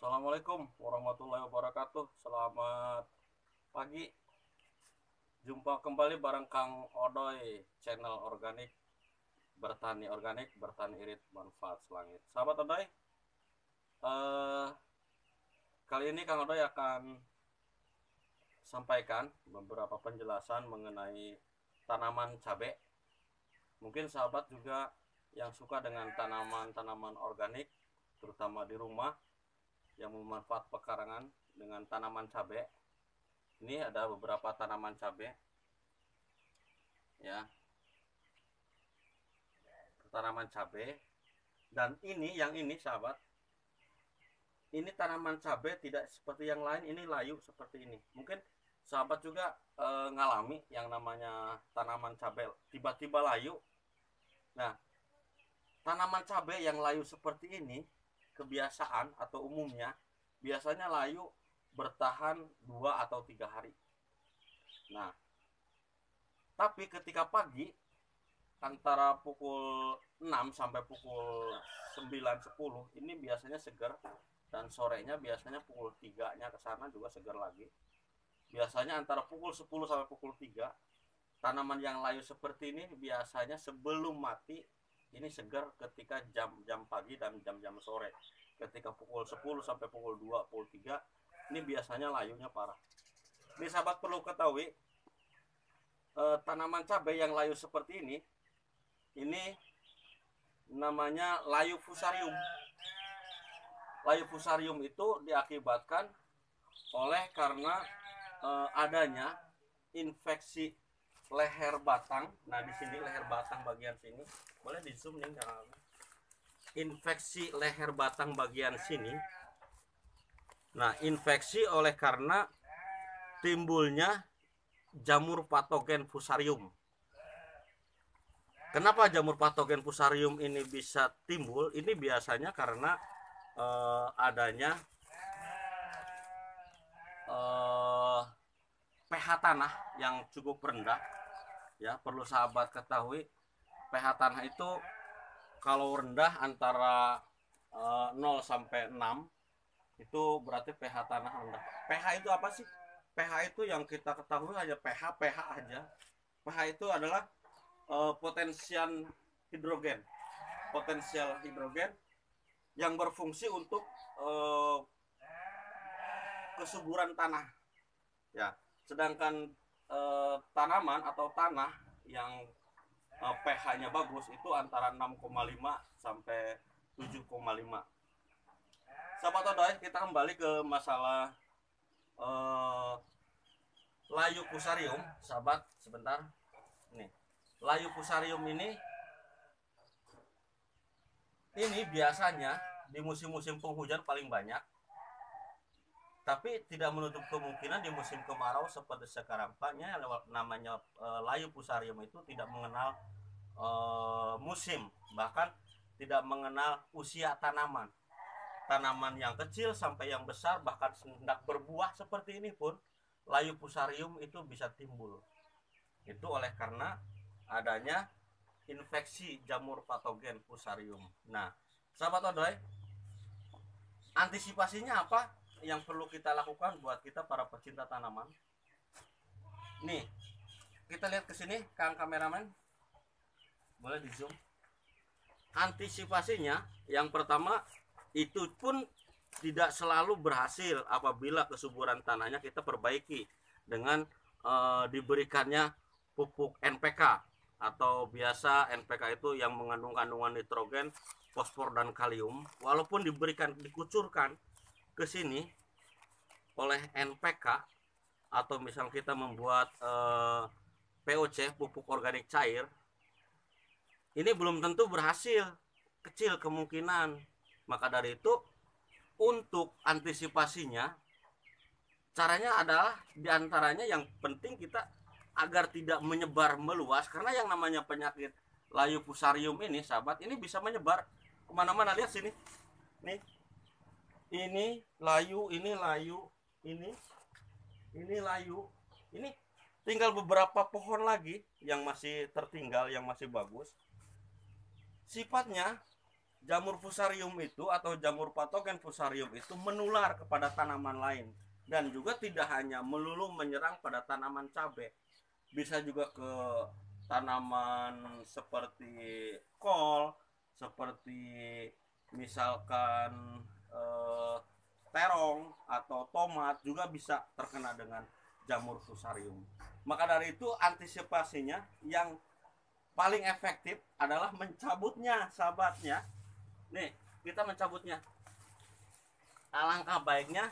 Assalamualaikum warahmatullahi wabarakatuh. Selamat pagi. Jumpa kembali bareng Kang Odoy, channel organik, bertani irit, manfaat selangit. Sahabat Odoy, eh, kali ini Kang Odoy akan sampaikan beberapa penjelasan mengenai tanaman cabai. Mungkin sahabat juga yang suka dengan tanaman-tanaman organik, terutama di rumah, yang memanfaat pekarangan dengan tanaman cabai. Ini ada beberapa tanaman cabai, ya, tanaman cabai. Dan ini sahabat, ini tanaman cabai tidak seperti yang lain, ini layu seperti ini. Mungkin sahabat juga ngalami yang namanya tanaman cabai tiba-tiba layu. Nah, tanaman cabai yang layu seperti ini kebiasaan atau umumnya biasanya layu bertahan 2 atau 3 hari. Nah, tapi ketika pagi antara pukul 6 sampai pukul 9-10 ini biasanya segar, dan sorenya biasanya pukul 3-nya ke sana juga segar lagi. Biasanya antara pukul 10 sampai pukul 3 tanaman yang layu seperti ini biasanya sebelum mati ini segar ketika jam-jam pagi dan jam-jam sore. Ketika pukul 10 sampai pukul 2, pukul 3 ini biasanya layunya parah. Ini sahabat perlu ketahui, tanaman cabai yang layu seperti ini namanya layu fusarium. Layu fusarium itu diakibatkan oleh karena adanya infeksi leher batang. Nah, di sini leher batang bagian sini, boleh di zoom nih, infeksi leher batang bagian sini. Nah, infeksi oleh karena timbulnya jamur patogen fusarium. Kenapa jamur patogen fusarium ini bisa timbul? Ini biasanya karena adanya pH tanah yang cukup rendah. Ya, perlu sahabat ketahui, pH tanah itu kalau rendah antara 0 sampai 6 itu berarti pH tanah rendah. pH itu apa sih? pH itu yang kita ketahui hanya pH aja. pH itu adalah potensial hidrogen yang berfungsi untuk kesuburan tanah, ya. Sedangkan tanaman atau tanah yang pH-nya bagus itu antara 6,5 sampai 7,5. Sahabat Odoy, kita kembali ke masalah layu fusarium. Sahabat, sebentar. Nih, layu fusarium ini biasanya di musim-musim penghujan paling banyak, tapi tidak menutup kemungkinan di musim kemarau seperti sekarang. Paknya namanya layu fusarium itu tidak mengenal musim, bahkan tidak mengenal usia tanaman. Tanaman yang kecil sampai yang besar, bahkan hendak berbuah seperti ini pun layu fusarium itu bisa timbul. Itu oleh karena adanya infeksi jamur patogen fusarium. Nah, sahabat Odoy, antisipasinya apa yang perlu kita lakukan buat kita para pecinta tanaman? Nih, kita lihat ke sini, Kang kameramen. Boleh di zoom. Antisipasinya yang pertama, itu pun tidak selalu berhasil apabila kesuburan tanahnya kita perbaiki dengan diberikannya pupuk NPK, atau biasa NPK itu yang mengandung kandungan nitrogen, fosfor dan kalium. Walaupun dikucurkan ke sini oleh NPK, atau misal kita membuat POC, pupuk organik cair, ini belum tentu berhasil, kecil kemungkinan. Maka dari itu, untuk antisipasinya, caranya adalah diantaranya yang penting kita agar tidak menyebar meluas, karena yang namanya penyakit layu fusarium ini, sahabat, ini bisa menyebar kemana-mana. Lihat sini, nih, ini layu, ini layu, ini tinggal beberapa pohon lagi yang masih tertinggal, yang masih bagus. Sifatnya jamur fusarium itu atau jamur patogen fusarium itu menular kepada tanaman lain, dan juga tidak hanya melulu menyerang pada tanaman cabai, bisa juga ke tanaman seperti kol, seperti misalkan terong atau tomat juga bisa terkena dengan jamur fusarium. Maka dari itu antisipasinya yang paling efektif adalah mencabutnya, sahabatnya. Nih, kita mencabutnya. Alangkah baiknya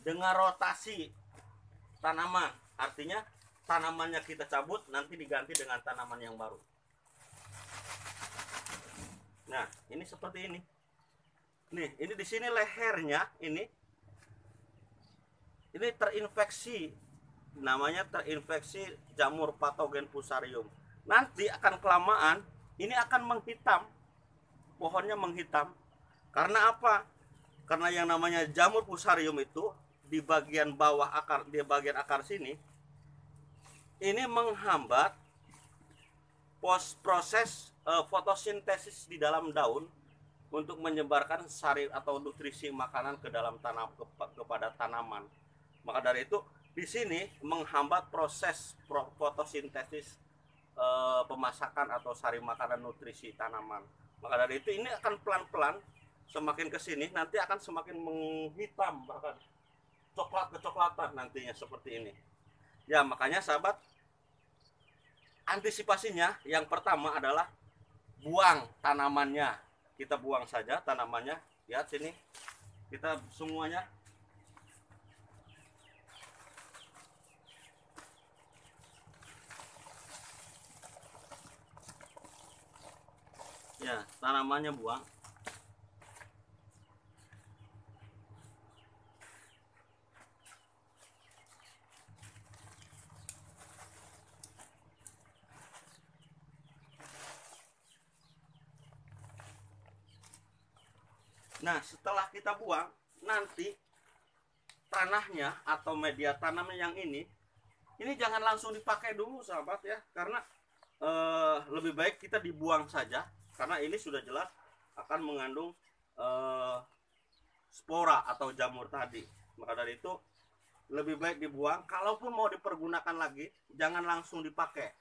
dengan rotasi tanaman. Artinya tanamannya kita cabut, nanti diganti dengan tanaman yang baru. Nah, ini seperti ini. Nih, ini di sini lehernya ini terinfeksi, namanya terinfeksi jamur patogen fusarium. Nanti akan kelamaan ini akan menghitam, pohonnya menghitam. Karena apa? Karena yang namanya jamur fusarium itu di bagian bawah akar, di bagian akar sini, ini menghambat proses fotosintesis di dalam daun untuk menyebarkan sari atau nutrisi makanan ke dalam tanam kepada tanaman. Maka dari itu di sini menghambat proses fotosintesis pemasakan atau sari makanan nutrisi tanaman. Maka dari itu ini akan pelan-pelan semakin ke sini nanti akan semakin menghitam, bahkan coklat kecoklatan nantinya seperti ini. Ya, makanya sahabat, antisipasinya yang pertama adalah buang tanamannya. Kita buang saja tanamannya. Lihat sini, kita semuanya. Ya, tanamannya buang. Nah, setelah kita buang, nanti tanahnya atau media tanamnya yang ini jangan langsung dipakai dulu, sahabat ya, karena lebih baik kita dibuang saja, karena ini sudah jelas akan mengandung spora atau jamur tadi. Maka dari itu lebih baik dibuang. Kalaupun mau dipergunakan lagi, jangan langsung dipakai,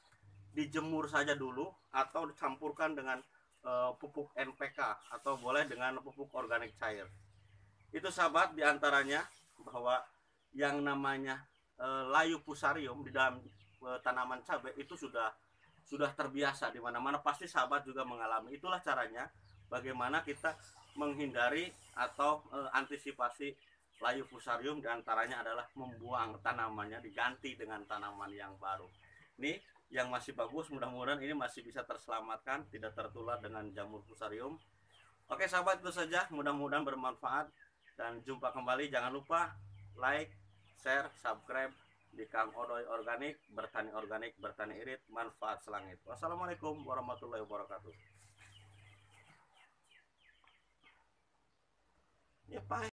dijemur saja dulu atau dicampurkan dengan pupuk NPK atau boleh dengan pupuk organik cair. Itu sahabat, diantaranya bahwa yang namanya layu fusarium di dalam tanaman cabai itu sudah terbiasa di mana-mana, pasti sahabat juga mengalami. Itulah caranya bagaimana kita menghindari atau antisipasi layu fusarium, diantaranya adalah membuang tanamannya, diganti dengan tanaman yang baru. Nih yang masih bagus, mudah-mudahan ini masih bisa terselamatkan, tidak tertular dengan jamur fusarium. Oke sahabat, itu saja, mudah-mudahan bermanfaat dan jumpa kembali. Jangan lupa like, share, subscribe di Kang Odoy Organik, bertani organik, bertani irit, manfaat selangit. Wassalamualaikum warahmatullahi wabarakatuh. Ya, Pak.